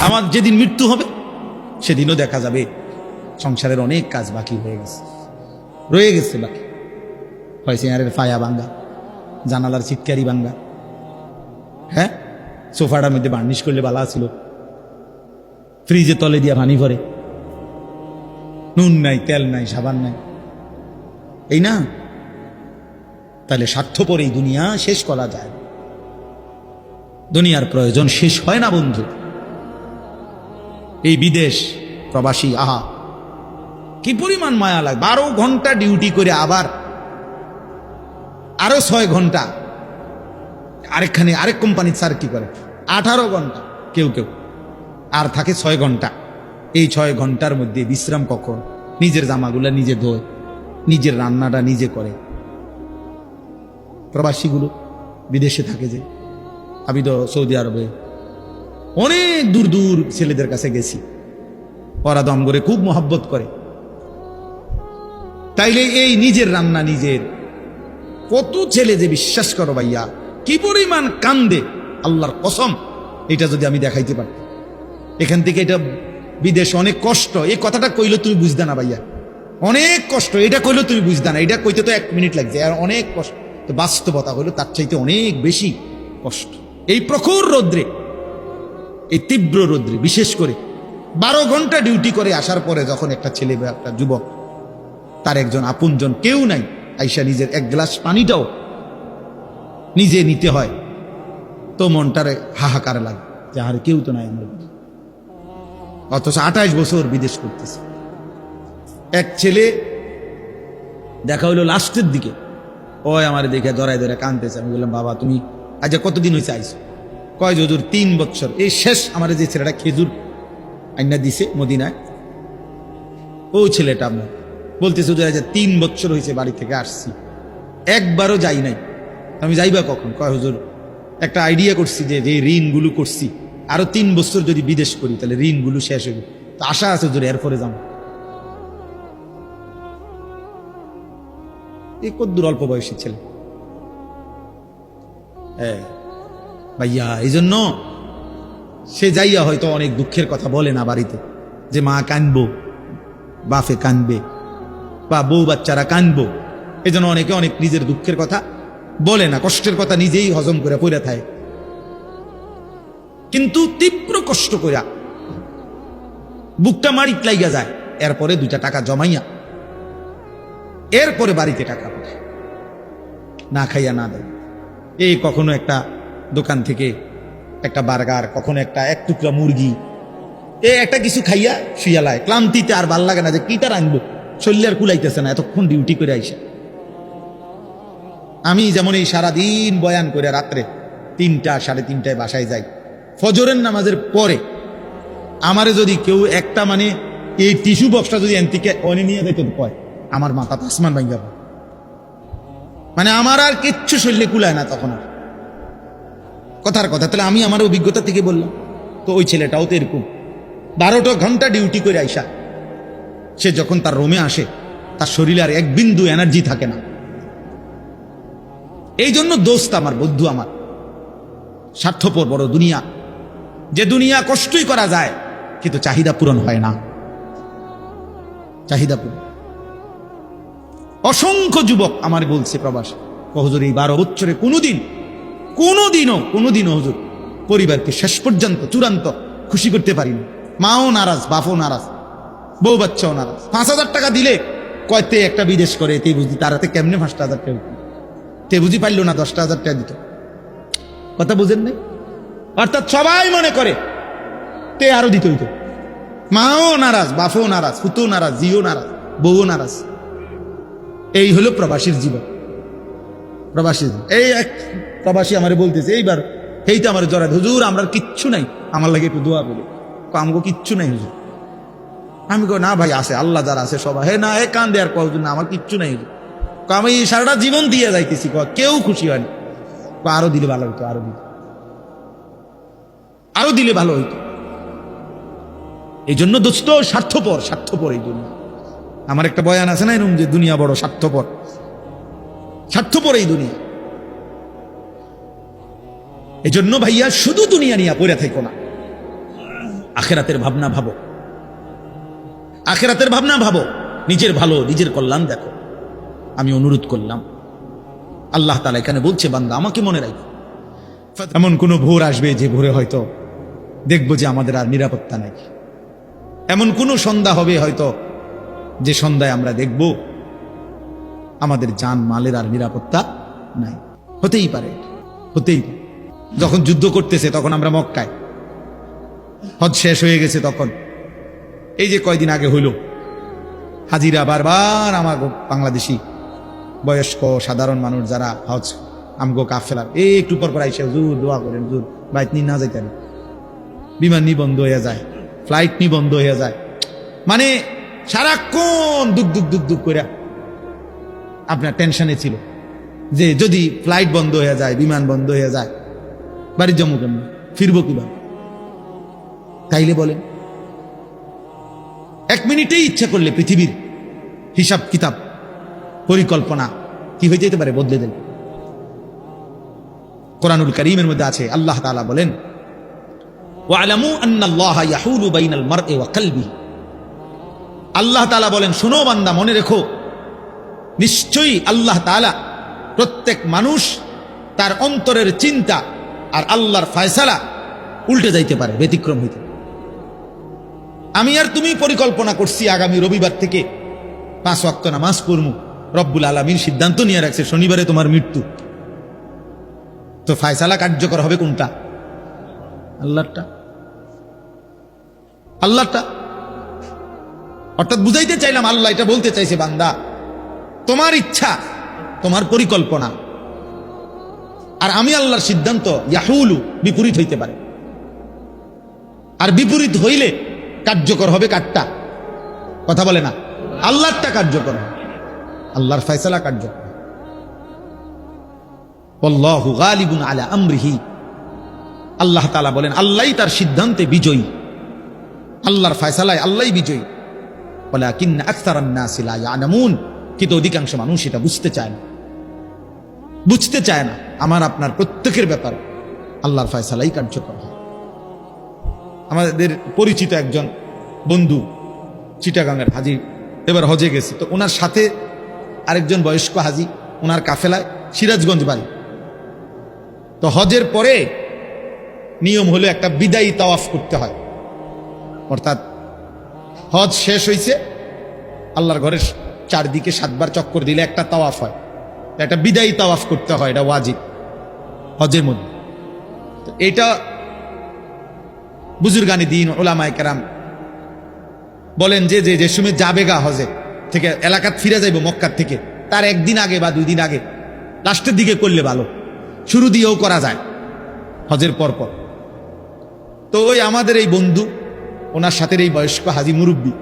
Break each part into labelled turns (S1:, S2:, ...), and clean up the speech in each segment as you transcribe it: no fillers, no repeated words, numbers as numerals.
S1: আমার যেদিন মৃত্যু হবে সেদিনও দেখা যাবে সংসারের অনেক কাজ বাকি রয়ে গেছে বাকি। হয় চেয়ারের ফায়া ভাঙ্গা, জানালার চিৎকারি ভাঙ্গা, হ্যাঁ, সোফাটার মধ্যে বার্নিশ করলে বালা ছিল, ফ্রিজে তলে দিয়া পানি ভরে, নুন নাই, তেল নাই, সাবান নাই, এই না? তাহলে স্বার্থপর এই দুনিয়া শেষ করা যায়। দুনিয়ার প্রয়োজন শেষ হয় না বন্ধু। এই বিদেশ প্রবাসী, আহা কি পরিমাণ মায়া লাগে। 12 ঘন্টা ডিউটি করে আবার আরো 6 ঘন্টা আরেকখানে আরেক কোম্পানির স্যার কি করে 18 ঘন্টা, কেউ কেউ আর থাকে 6 ঘন্টা। এই 6 ঘন্টার মধ্যে বিশ্রাম কখন? নিজের জামাগুলা নিজে ধোয়, নিজের রান্নাটা নিজে করে। প্রবাসীগুলো বিদেশে থাকে যে, আমি তো সৌদি আরবে অনেক দূর দূর ছেলেদের কাছে গেছি, ওরা দম করে খুব মোহাব্বত করে। তাইলে এই নিজের রান্না নিজের, কত ছেলে যে বিশ্বাস করো ভাইয়া কি পরিমাণ কান্দে, আল্লাহর কসম। এটা যদি আমি দেখাইতে পারতাম। এখান থেকে এটা বিদেশ অনেক কষ্ট, এই কথাটা কইলে তুমি বুঝতে না ভাইয়া, অনেক কষ্ট। এটা কইলে তুমি বুঝতে না, এটা কইতে তো 1 মিনিট লাগছে, আর অনেক কষ্ট। তো বাস্তবতা হলো তার চাইতে অনেক বেশি কষ্ট। এই প্রখর রৌদ্রে, এই তীব্র রৌদ্রে, বিশেষ করে 12 ঘন্টা ডিউটি করে আসার পরে যখন একটা ছেলে বা একটা যুবক, তার একজন আপনজন কেউ নাই, আইসা নিজের 1 গ্লাস পানিটাও নিজে নিতে হয়, তো মনটারে হাহাকার লাগে যে আর কেউ তো নাই আমার। অথচ 28 বছর বিদেশ করতেছে। এক ছেলে দেখা হইলো লাস্টের দিকে, ওই আমার দেখে জড়াই ধরে কাঁদতেছে। আমি বললাম, বাবা তুমি আজ কতদিন হয়েছে আইসো? কয় হুজুর 3 বছর। এই শেষ আমার যে ছেলেটা খেজুর আইনা দিছে মদিনায়, ও ছেলেটা আপনার বলতেছে হুজুর আজ 3 বছর হয়েছে বাড়ি থেকে আসছি, একবারও যাই নাই। আমি যাইবা কখন? কয় হুজুর একটা আইডিয়া করছি যে ঋণগুলো করছি, আরো 3 বছর যদি বিদেশ করি তাহলে ঋণগুলো শেষ হবে, তো আশা আছে হুজুর এরপরে যাবো। এই কদ্দুর অল্প বয়সী ছেলে। হ্যাঁ ভাইয়া, এই জন্য সে যাইয়া হয়তো অনেক দুঃখের কথা বলে না বাড়িতে, যে মা কানবো, বাপে কানবে, বা বউ বাচ্চারা কানবো। এই জন্য অনেকে অনেক নিজের দুঃখের কথা বলে না, কষ্টের কথা নিজেই হজম করে পড়ে থাকে। কিন্তু তীব্র কষ্ট কইরা বুকটা মারিত লাইগা যায়, এরপরে 2টা টাকা জমাইয়া এরপরে বাড়িতে টাকা পাঠায়, না খাইয়া না দেয়। এই কখনো একটা দোকান থেকে একটা বার্গার, কখনো একটা 1 টুকরা মুরগি, একটা কিছু খাইয়া শুয়ালায়, ক্লান্তিতে আর ভাল লাগে না যে কিটা রাখবো, শরীর আর কুলাইতেছে না এতক্ষণ ডিউটি করে আইসা। আমি যেমন এই সারাদিন বয়ান করে রাত্রে 3টা 3:30টায় বাসায় যাই, ফজরের নামাজের পরে আমারে যদি কেউ একটা এই টিস্যু বক্সটা যদি এনতিকে অনে নিয়ে যেত, কয় আমার মাথা আসমান ভাঙ যাবে। আমার আর কিচ্ছু শরীরে কুলায় না তখন আর, কথার কথা। তাহলে আমি আমার অভিজ্ঞতা থেকে বললাম। তো ওই ছেলেটাও তো এরকম 12টা ঘন্টা ডিউটি করে আইসা সে যখন তার রুমে আসে, তার শরীরে আর 1 বিন্দু এনার্জি থাকে না। এই জন্য দোস্ত আমার, বন্ধু আমার, স্বার্থপর বড় দুনিয়া, যে দুনিয়া কষ্টই করা যায় কিন্তু চাহিদা পূরণ হয় না, চাহিদা পূরণ। অসংখ্য যুবক আমার বলছে প্রবাস, হুজুর এই 12 বছরে কোনোদিনও হুজুর পরিবারকে শেষ পর্যন্ত চূড়ান্ত খুশি করতে পারিনি। মাও নারাজ, বাপও নারাজ, বউ বাচ্চাও নারাজ। 5,000 টাকা দিলে কয়তে একটা বিদেশ করে, তে বুঝি তারাতে কেমনে 5,000 টাকা, তে বুঝি পারল না 10,000 টাকা দিত। কথা বুঝেন নাই? অর্থাৎ সবাই মনে করে তে আরো দিত হইতো। মাও নারাজ, বাপও নারাজ, ফুতও নারাজ, জিও নারাজ, বউও নারাজ। এই হলো প্রবাসীর জীবন। প্রবাসী এই এক প্রবাসী আমারে বলতেছে এইবার, এইটা আমার জড়ায়, হুজুর আমরা কিচ্ছু নাই, আমার লাগে একটু দোয়া করে। আমগো কিচ্ছু নাই হুজুর। আমি কই না ভাই আছে, আল্লাহ যারা আছে সবাই। হে না, কান দেয়ার কয় হুজুর না আমার কিচ্ছু নাই হুজুর। আমি সারাটা জীবন দিয়ে যাইতেছি, কেউ খুশি হয়নি। আরো দিলে ভালো হইতো, আরো দিলে ভালো হইতো। এই জন্য দোস্ত স্বার্থপর এই দুনিয়া। আমার একটা বয়ান আছে না এরকম, যে দুনিয়া বড় স্বার্থপর এই দুনিয়া। এই জন্য ভাইয়া শুধু দুনিয়া নিয়ে পড়ে থাকো না, আখিরাতের ভাবনা ভাবো, আখিরাতের ভাবনা ভাবো, নিজের ভালো নিজের কল্যাণ দেখো। আমি অনুরোধ করলাম, আল্লাহ তাআলা এখানে বলছে, বান্দা আমাকে মনে রাখো। এমন কোন ভোর আসবে যে ভোরে হয়তো দেখবো যে আমাদের আর নিরাপত্তা নাই। এমন কোন সন্ধ্যা হবে হয়তো যে সন্ধ্যায় আমরা দেখব আমাদের জান মালের আর নিরাপত্তা নাই। হতেই পারে, হতেই পারে। যখন যুদ্ধ করতেছে তখন আমরা মক্কায়, হজ শেষ হয়ে গেছে তখন, এই যে কয়দিন আগে হইল, হাজিরা বারবার আমার বাংলাদেশি বয়স্ক সাধারণ মানুষ যারা হজ আমগো কাফেলার এই একটু পর পর আইসে হুজুর দোয়া করেন, হুজুর বাইক নিয়ে না যাইতেন, বিমান নি বন্ধ হয়ে যায়, ফ্লাইট নি বন্ধ হয়ে যায়, মানে সারাক্ষণ দুক দুক দুক দুক করে আপনার টেনশনে ছিল যে যদি ফ্লাইট বন্ধ হয়ে যায়, বিমান বন্ধ হয়ে যায়, বাড়ির জম্মু কেমন ফিরবো কিভাবে? তাইলে বলেন, এক মিনিটেই ইচ্ছা করলে পৃথিবীর হিসাব কিতাব পরিকল্পনা কি হয়ে যেতে পারে, বদলে দেন। কোরআনুল কারীমের মধ্যে আছে, আল্লাহ তাআলা বলেন, ওয়ালামু আন্নাল্লাহা ইয়াহুলু বাইনাল মারই ওয়া কলবিহি। আল্লাহ তাআলা বলেন, শোনো বান্দা, মনে রেখো, নিশ্চয়ই আল্লাহ তাআলা প্রত্যেক মানুষ তার অন্তরের চিন্তা আর আল্লাহর ফয়সালা উল্টে যাইতে পারে, ব্যতিক্রম হইতে। আমি আর তুমি পরিকল্পনা করছি আগামী রবিবার থেকে 5 ওয়াক্ত নামাজ পড়মু, রব্বুল আলামিন সিদ্ধান্ত নিয়ে রাখছে শনিবারে তোমার মৃত্যু, তো ফয়সালা কার্যকর হবে কোনটা? আল্লাহরটা, আল্লাহরটা। অর্থাৎ বুঝাইতে চাইলাম, আল্লাহ এটা বলতে চাইছে, বান্দা তোমার ইচ্ছা, তোমার পরিকল্পনা আর আমি আল্লাহর সিদ্ধান্ত ইয়াহুলু বিপরীত হইতে পারে, আর বিপরীত হইলে কার্যকর হবে কারটা? কথা বলে না, আল্লাহরটা কার্যকর হবে, আল্লাহর ফয়সালা কার্যকর। আল্লাহু গালিবুন আলা আমরিহি, আল্লাহ তাআলা বলেন আল্লাহই তার সিদ্ধান্তে বিজয়ী, আল্লাহর ফয়সালায় আল্লাহই বিজয়ী। ওয়ালাকিন্না আকসারান নাসি লা ইয়ালামুন, কিন্তু অধিকাংশ মানুষ এটা বুঝতে চায় না, বুঝতে চায় না। আমার আপনার প্রত্যেকের ব্যাপারে আল্লাহর ফয়সালাই কার্যকর হয়। আমাদের পরিচিত একজন বন্ধু চিটাগাঙ্গের হাজি এবার হজে গেছে, তো ওনার সাথে আরেকজন বয়স্ক হাজি, ওনার কাফেলায় সিরাজগঞ্জ বাড়ি। তো হজের পরে নিয়ম হলো একটা বিদায়ী তাওয়াফ করতে হয়, অর্থাৎ হজ শেষ হয়েছে, আল্লাহর ঘরের চারদিকে 7 বার চক্কর দিলে একটা তাওয়াফ হয়, একটা বিদায়ী তাওয়াফ করতে হয়, এটা ওয়াজিব হজের মধ্যে। তো এটা বুজুর্গানি দিন ওলামায়ে কেরাম বলেন যে যে সময় যাবে গা হজে থেকে, এলাকাত ফিরে যাইব মক্কার থেকে, তার একদিন আগে বা 2 দিন আগে, লাস্টের দিকে করলে ভালো, শুরু দিয়েও করা যায় হজের পর পর। তো ওই আমাদের এই বন্ধু, ওনার সাথে এই বয়স্ক হাজি মুরব্বী,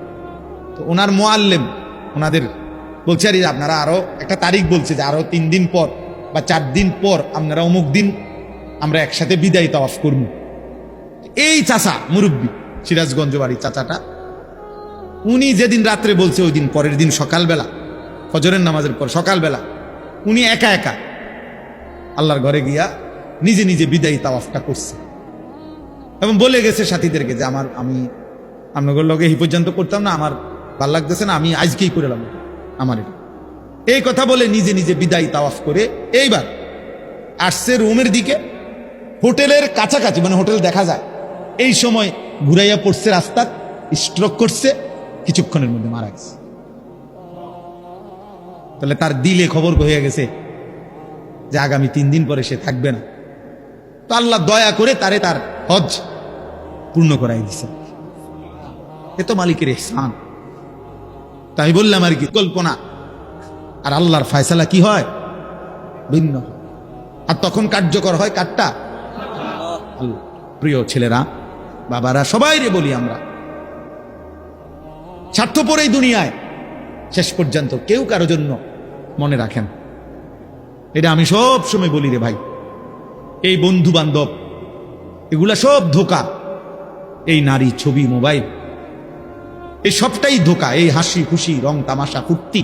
S1: তো ওনার মুআল্লিম ওনাদের বলছে, আর আপনারা আরো একটা তারিখ বলছে যে আরো 3 দিন পর বা 4 দিন পর আপনারা অমুক দিন আমরা একসাথে বিদায়ী তাওয়াফ করব। এই চাচা মুরব্বী, সিরাজগঞ্জ বাড়ি চাচাটা, উনি যেদিন রাত্রে বলছে ওই দিন পরের দিন সকালবেলা, ফজরের নামাজের পর সকালবেলা উনি একা একা আল্লাহর ঘরে গিয়া নিজে নিজে বিদায়ী তাওয়াফটা করছে, এবং বলে গেছে সাথীদেরকে যে আমি আপনাদের লগে এই পর্যন্ত করতাম না, আমার ভাল লাগতেছে না, আমি আজকেই করে এলাম আমার এটা। এই কথা বলে নিজে নিজে বিদায়ী তাওয়াফ করে এইবার আসছে রুমের দিকে, হোটেলের কাছাকাছি, মানে হোটেল দেখা যায়, এই সময় ঘুরাইয়া পড়ছে রাস্তা, স্ট্রোক করছে, কিছুক্ষণের মধ্যে মারা গেছে। তাহলে তার দিলে খবর হয়ে গেছে যে আগামী 3 দিন পরে সে থাকবে না। তো আল্লাহ দয়া করে তারে তার হজ পূর্ণ করাই দিছে, এ তো মালিকের ইহসান। তাই বললাম আর কি, কল্পনা আর আল্লাহর ফয়সালা কি হয়, ভিন্ন হয়, আর তখন কার্যকর হয় কারটা? আল্লাহ। প্রিয় ছেলেরা, বাবারা, সবাই রে বলি, আমরা স্বার্থপর এই দুনিয়ায় শেষ পর্যন্ত কেউ কারো জন্য মনে রাখেন, এটা আমি সব সময় বলি রে ভাই। এই বন্ধু বান্ধব এগুলা সব ধোকা, এই নারী, ছবি, মোবাইল, এই সবটাই ধোকা। এই হাসি খুশি, রং তামাশা, ফুর্তি,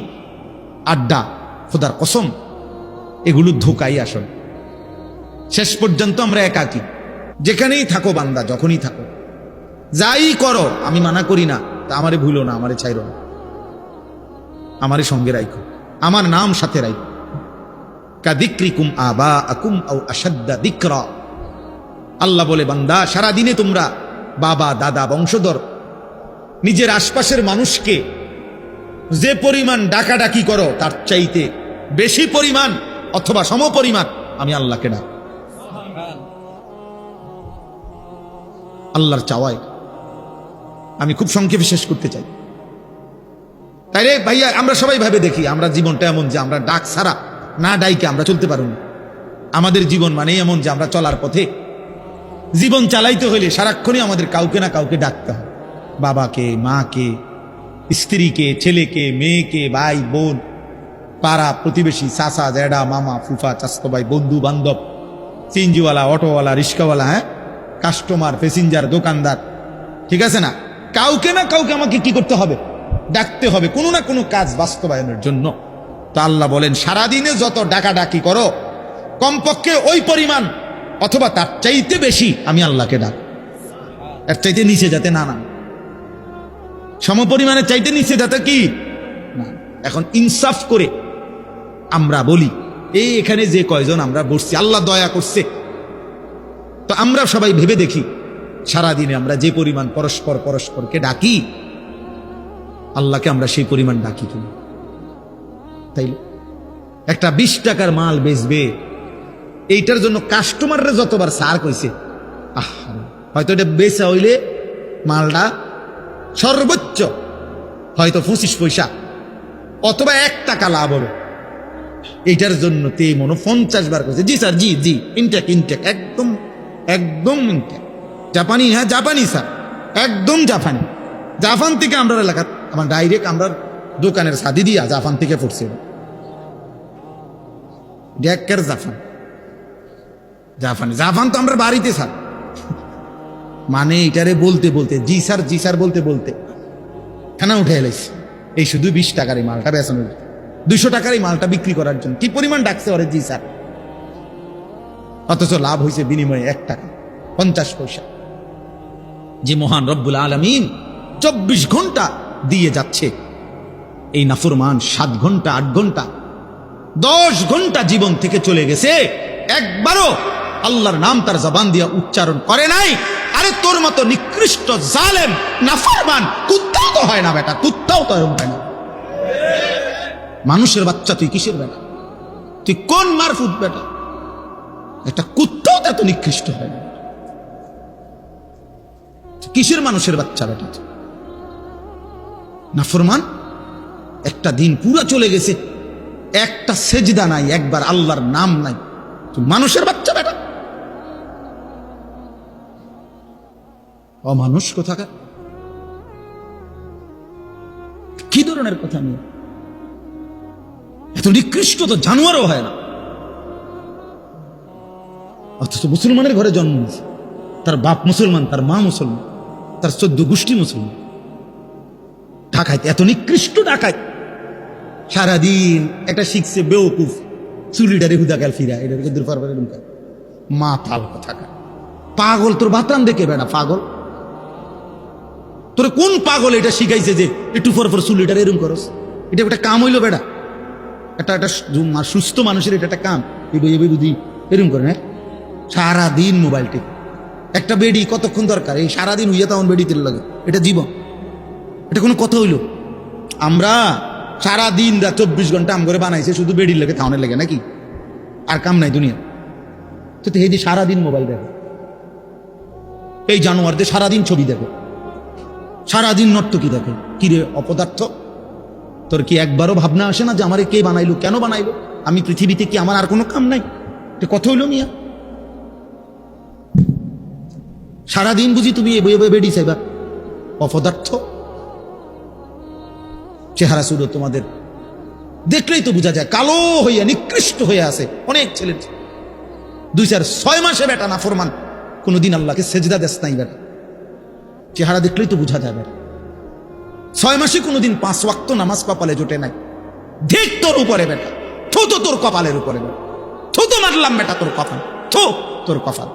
S1: আড্ডা, খোদার কসম, এগুলো ধোকাই আসল। শেষ পর্যন্ত আমরা একাকী, যেখানেই থাকো বান্দা, যখনই থাকো যাই করো আমি মানা করি না, তা আমারে ভুলো না, আমারে ছাইরো না, আমারে সঙ্গে রাখো, আমার নাম সাথে রাখো। কাদিক্রিকুম আবা আকুম আও আসাদ্দা দিকরা। আল্লাহ বলে, বান্দা সারাদিনে তোমরা বাবা দাদা বংশধর নিজের আশপাশের মানুষকে যে পরিমাণ ডাকাডাকি করো তার চাইতে বেশি পরিমাণ অথবা সমপরিমাণ আমি আল্লাহকে ডাক। আল্লাহর চাওয়ায় আমি খুব সংক্ষেপে শেষ করতে চাই। তাই রে ভাইয়া, আমরা সবাই ভাবে দেখি আমরা জীবনটা এমন যে আমরা ডাক ছাড়া না ডাইকে আমরা চলতে পারব না। আমাদের জীবন মানে এমন যে আমরা চলার পথে জীবন চালাইতে হইলে সারাক্ষণই আমাদের কাউকে না কাউকে ডাকতে হয়, বাবাকে, মাকে, স্ত্রীকে, ছেলেকে, মেয়েকে, ভাই বোন, পাড়া প্রতিবেশী, চাচা জ্যাডা, মামা ফুফা, চাস্তো ভাই, বন্ধু বান্ধব, সিএনজিওয়ালা, অটোওয়ালা, রিক্সাওয়ালা, হ্যাঁ, কাস্টমার, প্যাসেঞ্জার, দোকানদার, ঠিক আছে না? কাউকে না কাউকে আমাকে কি করতে হবে? ডাকতে হবে কোনো না কোনো কাজ বাস্তবায়নের জন্য। তো আল্লাহ বলেন, সারাদিনে যত ডাকাডাকি করো কমপক্ষে ওই পরিমাণ অথবা তার চাইতে বেশি আমি আল্লাহকে ডাক। এর চাইতে নিচে যাতে না নাম, সমপরিমাণের চাইতে নিচে যাতে কি না। এখন ইনসাফ করে আমরা বলি, এই এখানে যে কয়জন আমরা বসছি আল্লাহ দয়া করছে, তো আমরা সবাই ভেবে দেখি সারাদিনে আমরা যে পরিমাণ পরস্পরকে ডাকি, আল্লাহকে আমরা সেই পরিমাণ ডাকি কিনা? তাইলে একটা 20 টাকার মাল বেচবে, এইটার জন্য কাস্টমাররা যতবার সার কইছে, হয়তো এটা বেচা হইলে মালটা সর্বোচ্চ হয়তো 25 পয়সা অথবা 1 টাকা লাভ হবে, এইটার জন্য তে মনে 50 বার কইছে, জি স্যার, জি জি, ইনটেক একদম একদম ইনটেক, জাপানি, হ্যাঁ জাপানি স্যার, একদম জাপানি। জাপান থেকে আমরা এলাকা আমার ডাইরেক্ট আমরা দোকানের সাদি দিয়া জাপান থেকে পড়ছে, ডেকের জাপান, জাপানি জাপান তো আমরা বাড়িতে স্যার, মানে এটারে বলতে বলতে জি স্যার বলতে খানা উঠে এলাইছে। এই শুধু 20 টাকার এই মালটা বেচানোর, 200 টাকার এই মালটা বিক্রি করার জন্য কি পরিমাণ ডাকছে ওরে জি স্যার, অথচ লাভ হয়েছে বিনিময়ে 1 টাকা 50 পয়সা। যে মহান রব্বুল আলামিন 24 ঘন্টা দিয়ে যাচ্ছে, এই নাফরমান 7 ঘন্টা 8 ঘন্টা 10 ঘন্টা জীবন থেকে চলে গেছে, একবারও আল্লাহর নাম তার জবান দিয়ে উচ্চারণ করে নাই। আরে তোর মতো নিকৃষ্ট জালেম নাফরমান কুত্তাও তো হয় না বেটা, কুত্তাও তো এরকম হয় না। মানুষের বাচ্চা তুই কিসের বেটা? তুই কোন মারফুত বেটা? একটা কুত্তাও তো এত নিকৃষ্ট হয় না, কিসের মানুষের বাচ্চা বেটা? নাফরমান একটা দিন পুরা চলে গেছে, একটা সেজদা নাই, একবার আল্লাহর নাম নাই, তুই মানুষের বাচ্চা বেটা? অমানুষ কোথাকার, কি ধরনের কথা নিয়ে? এত নিকৃষ্ট তো জানোয়ারও হয় না, অথচ মুসলমানের ঘরে জন্ম নিয়েছে, তার বাপ মুসলমান, তার মা মুসলমান, তার 14 গোষ্ঠী মুসলমান। ঢাকায় এত নিকৃষ্ট, ঢাকায় সারাদিন একটা শিখছে বেওকুফ, চুলিটারে হুদা গাল ফিরা, এটা মাতাল কোথাকার, পাগল। তোর বাতান দেখে বেড়া পাগল, তোর কোন পাগল এটা শিখাইছে যে একটু পর চুলিটারে এরম করস? এটা একটা কাম হইলো বেড়া, একটা সুস্থ মানুষের এটা একটা কাম, বুদ্ধি এরম করে না? সারাদিন মোবাইল টিপ, একটা বেডি কতক্ষণ দরকার? এই সারাদিন হইয়া তখন বেডি তেল লাগে, এটা জীবন? এটা কোনো কথা হইলো? আমরা সারাদিন রাত 24 ঘন্টা আম করে বানাইছে শুধু বেডির লাগে, থাউনের লাগে নাকি? আর কাম নাই দুনিয়া তো? এই যে সারাদিন মোবাইল দেখে, এই জানোয়ারদের সারাদিন ছবি দেখে, সারাদিন নর্তকী দেখে। কিরে অপদার্থ, তোর কি একবারও ভাবনা আসে না যে আমারে কে বানাইলো, কেন বানাইলো? আমি পৃথিবীতে কি আমার আর কোনো কাম নাই? এটা কথা হইলো মিয়া? সারাদিন বুঝি তুমি বেডি চাইবা? অপদার্থ চেহারা শুধু তোমাদের দেখলেই তো বোঝা যায়, কালো হইয়া নিকৃষ্ট হয়ে আছে অনেক ছেলে। 2-4-6 মাসে বেটা নাফরমান, কোনোদিন আল্লাহকে সেজদা দেশ নাই বেটা, চেহারা দেখলেই তো বোঝা যায় বেটা। 6 মাসে কোনোদিন 5 ওয়াক্ত নামাজ কপালে জোটে নাই। ঠিক তোর উপরে বেটা, থু তো তোর কপালের উপরে বেটা, থু তো মারলাম বেটা তোর কপাল, থু তোর কপাল।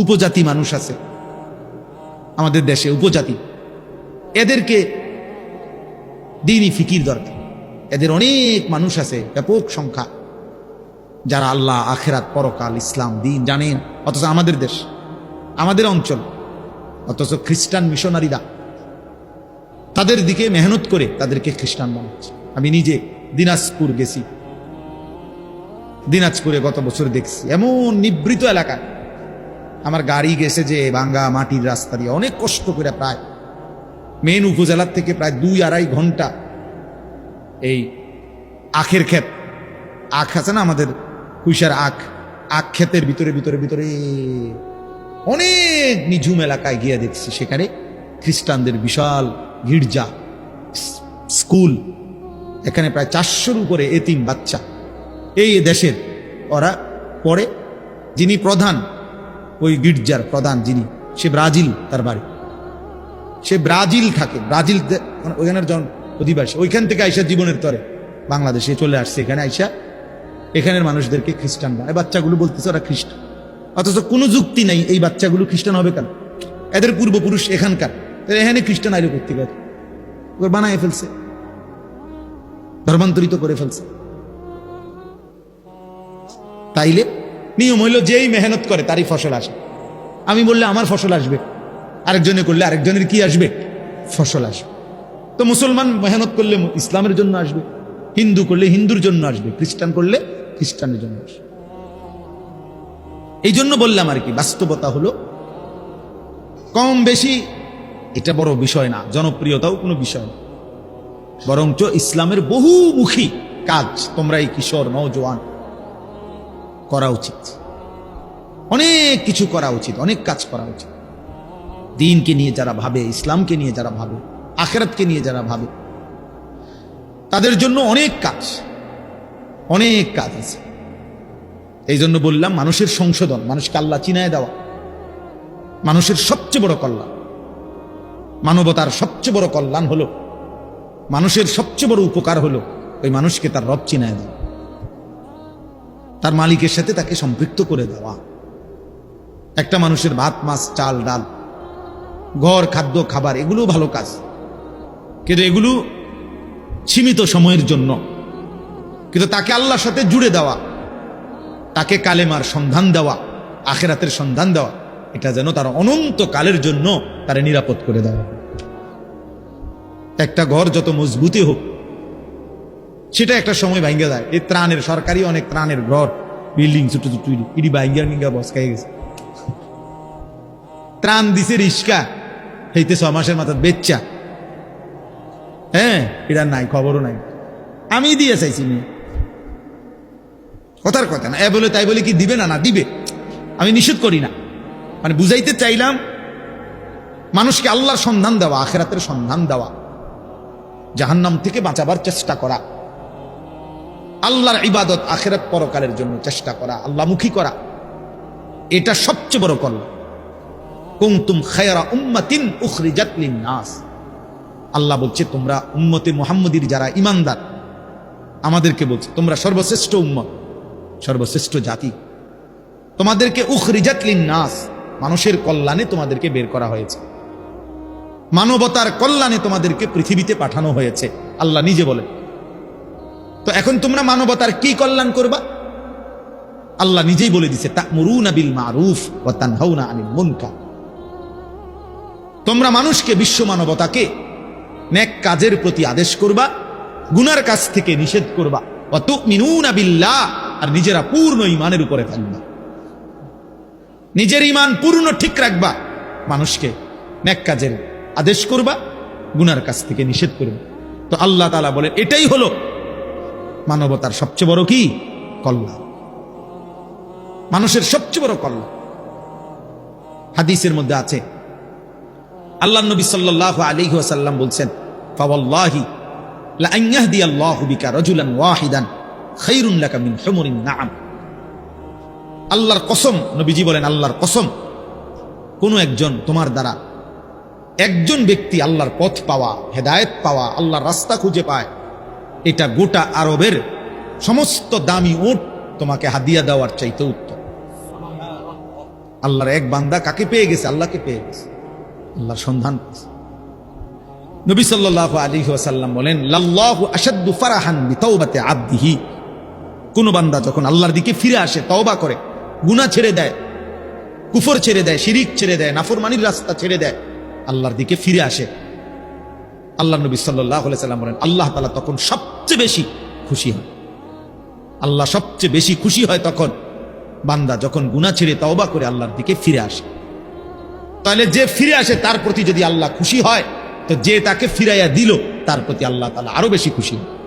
S1: উপজাতি মানুষ আছে, আমাদের দেশে উপজাতি, এদেরকে দ্বীনি ফিকির দরকার। এদের অনেক মানুষ আছে, ব্যাপক সংখ্যা, যারা আল্লাহ, আখেরাত, পরকাল, ইসলাম, দ্বীন জানেন, অথচ আমাদের দেশ, আমাদের অঞ্চল, অথচ খ্রিস্টান মিশনারিরা তাদের দিকে মেহনত করে তাদেরকে খ্রিস্টান বানাচ্ছে। আমি নিজে দিনাজপুর গেছি, দিনাজপুরে গত বছর দেখছি এমন নিভৃত এলাকায় আমার গাড়ি গেছে যে ভাঙ্গা মাটির রাস্তা দিয়ে, অনেক কষ্ট করে, প্রায় মেন উপজেলার থেকে প্রায় 2-2.5 ঘন্টা এই আখের ক্ষেত, আখ আছে না আমাদের কুইশার আখ ক্ষেতের ভিতরে ভিতরে ভিতরে অনেক নিঝুম এলাকায় গিয়ে দেখছি সেখানে খ্রিস্টানদের বিশাল গির্জা, স্কুল, এখানে প্রায় 400-র উপরে এতিম বাচ্চা এই দেশের ওরা পড়ে। যিনি প্রধান, ওই গির্জার প্রধান যিনি, সে ব্রাজিল, তার বাড়ি, সে ব্রাজিল থাকে, ব্রাজিল ওইখানের জন অধিবাসী, ওইখান থেকে আইসা জীবনের তরে বাংলাদেশে চলে আসছে, এখানে আইসা এখানের মানুষদেরকে খ্রিস্টান বানায়। বাচ্চাগুলো বলতেছে ওরা খ্রিস্টান, অথচ কোনো যুক্তি নাই এই বাচ্চাগুলো খ্রিস্টান হবে কেন? এদের পূর্বপুরুষ এখানকার, এখানে খ্রিস্টান আইলে করতে গেছে, বানায় ফেলছে, ধর্মান্তরিত করে ফেলছে। তাইলে নিয়ম হইল যেই মেহনত করে তারই ফসল আসে। আমি বললে আমার ফসল আসবে, আরেকজনে করলে আরেকজনের কি আসবে? ফসল আসবে। তো মুসলমান মেহনত করলে ইসলামের জন্য আসবে, হিন্দু করলে হিন্দুর জন্য আসবে, খ্রিস্টান করলে খ্রিস্টানের জন্য আসবে। এই জন্য বললাম আর কি, বাস্তবতা হলো কম বেশি এটা বড় বিষয় না, জনপ্রিয়তাও কোনো বিষয় না, বরঞ্চ ইসলামের বহুমুখী কাজ তোমরা এই কিশোর নওজোয়ান করা উচিত, অনেক কিছু করা উচিত, অনেক কাজ করা উচিত। দ্বীনকে নিয়ে যারা ভাবে, ইসলামকে নিয়ে যারা ভাবে, আখিরাতকে নিয়ে যারা ভাবে, তাদের জন্য অনেক কাজ আছে। এই জন্য বললাম মানুষের সংশোধন, মানুষকে আল্লাহ চিনায় দেওয়া মানুষের সবচেয়ে বড় কল্যাণ, মানবতার সবচেয়ে বড় কল্যাণ হলো, মানুষের সবচেয়ে বড় উপকার হলো ওই মানুষকে তার রব চিনায় দেওয়া, তার মালিকের সাথে তাকে সম্পৃক্ত করে দেওয়া। একটা মানুষের ভাত, মাছ, চাল, ডাল, ঘর, খাদ্য, খাবার, এগুলো ভালো কাজ, কিন্তু এগুলো সীমিত সময়ের জন্য। কিন্তু তাকে আল্লাহর সাথে জুড়ে দেওয়া, তাকে কালেমার সন্ধান দেওয়া, আখিরাতের সন্ধান দেওয়া, এটা যেন তার অনন্ত কালের জন্য তারে নিরাপদ করে দেওয়া। একটা ঘর যত মজবুতি হোক, সেটা একটা সময় ভাঙ্গা যায়। এই ত্রাণের, সরকারি অনেক ত্রাণের ঘর, বিল্ডিং ছোট ছোট ইডি ভাঙ্গা বস খাই গেছে। ত্রাণ দিছে রিস্কা, হইতে 6 মাসের মাথা বেচ্চা, হ্যাঁ, এটা নাই, খবরও নাই। আমি দিয়ে চাইছি নি, কথার কথা না, এ বলে তাই বলে কি দিবে না? না দিবে, আমি নিষেধ করি না, মানে বুঝাইতে চাইলাম মানুষকে আল্লাহর সন্ধান দেওয়া, আখিরাতের সন্ধান দেওয়া, জাহান্নাম থেকে বাঁচাবার চেষ্টা করা, আল্লাহর ইবাদত, আখিরাত পরকালের জন্য চেষ্টা করা, আল্লাহমুখী করা, এটা সবচেয়ে বড় কল্যাণ। কুনতুম খায়রা উম্মাতিন উখরিজাত লিন-নাস, আল্লাহ বলছে তোমরা উম্মতে মুহাম্মদীর যারা ঈমানদার, আমাদেরকে বলছে তোমরা সর্বশ্রেষ্ঠ উম্মত, সর্বশ্রেষ্ঠ জাতি, তোমাদেরকে উখরিজাত লিন-নাস, মানুষের কল্যাণে তোমাদেরকে বের করা হয়েছে, মানবতার কল্যাণে তোমাদেরকে পৃথিবীতে পাঠানো হয়েছে, আল্লাহ নিজে বলেন। তো এখন তোমরা মানবতার কি কল্যাণ করবা? আল্লাহ নিজেই বলে দিছে, তা'মুরুনা বিল মারুফ ওয়া তানহাউনা আনিল মুনকার, তোমরা মানুষকে, বিশ্ব মানবতাকে নেক কাজের প্রতি আদেশ করবা, গুনার কাজ থেকে নিষেধ করবা, ওয়া তু'মিনুনা বিল্লাহ, আর নিজেরা পূর্ণ ঈমানের উপরে থাকবা, নিজের ঈমান পূর্ণ ঠিক রাখবা, মানুষকে নেক কাজের আদেশ করবা, গুনার কাজ থেকে নিষেধ করবা। তো আল্লাহ তাআলা বলেন এটাই হলো মানবতার সবচেয়ে বড় কি কল্যাণ, মানুষের সবচেয়ে বড় কল্যাণ। হাদিসের মধ্যে আছে, আল্লাহ নবী সাল্লাল্লাহু আলাইহি ওয়াসাল্লাম বলছেন, ফাওয়াল্লাহি লা আন ইয়াহদিয়াল্লাহু বিকা রাজুলান ওয়াহিদান খায়রুন লাকা মিন হুমুরিন নাআম। আল্লাহর কসম, নবীজি বলেন আল্লাহর কসম, কোন একজন তোমার দ্বারা একজন ব্যক্তি আল্লাহর পথ পাওয়া, হেদায়েত পাওয়া, আল্লাহর রাস্তা খুঁজে পায়, এটা গোটা আরবের সমস্ত দামি উট তোমাকে হাদিয়া দেওয়ার চাইতে উত্তম। আল্লাহর এক বান্দা কাকে পেয়ে গেছে? আল্লাহকে পেয়ে গেছে। আল্লাহর সন্ধান পেয়েছে। নবী সাল্লাল্লাহু আলাইহি ওয়াসাল্লাম বলেন, লাল্লাহু আশাদ্দু ফারাহান বিতাওবাতি আবদিহি। কোন বান্দা যখন আল্লাহর দিকে ফিরে আসে, তওবা করে, গুনাহ ছেড়ে দেয়, কুফর ছেড়ে দেয়, শিরিক ছেড়ে দেয়, নাফরমানির রাস্তা ছেড়ে দেয়, আল্লাহর দিকে ফিরে আসে, আল্লাহ নবী সাল্লাল্লাহু আলাইহি ওয়াসাল্লাম বলেন আল্লাহ তাআলা তখন সবচেয়ে বেশি খুশি হয়। আল্লাহ সবচেয়ে বেশি খুশি হয় তখন বান্দা যখন গুনাহ ছেড়ে তওবা করে আল্লাহর দিকে ফিরে আসে। তাহলে যে ফিরে আসে তার প্রতি যদি আল্লাহ খুশি হয়, তো যে তাকে ফিরাইয়া দিল তার প্রতি আল্লাহ তাআলা আরো বেশি খুশি হয়।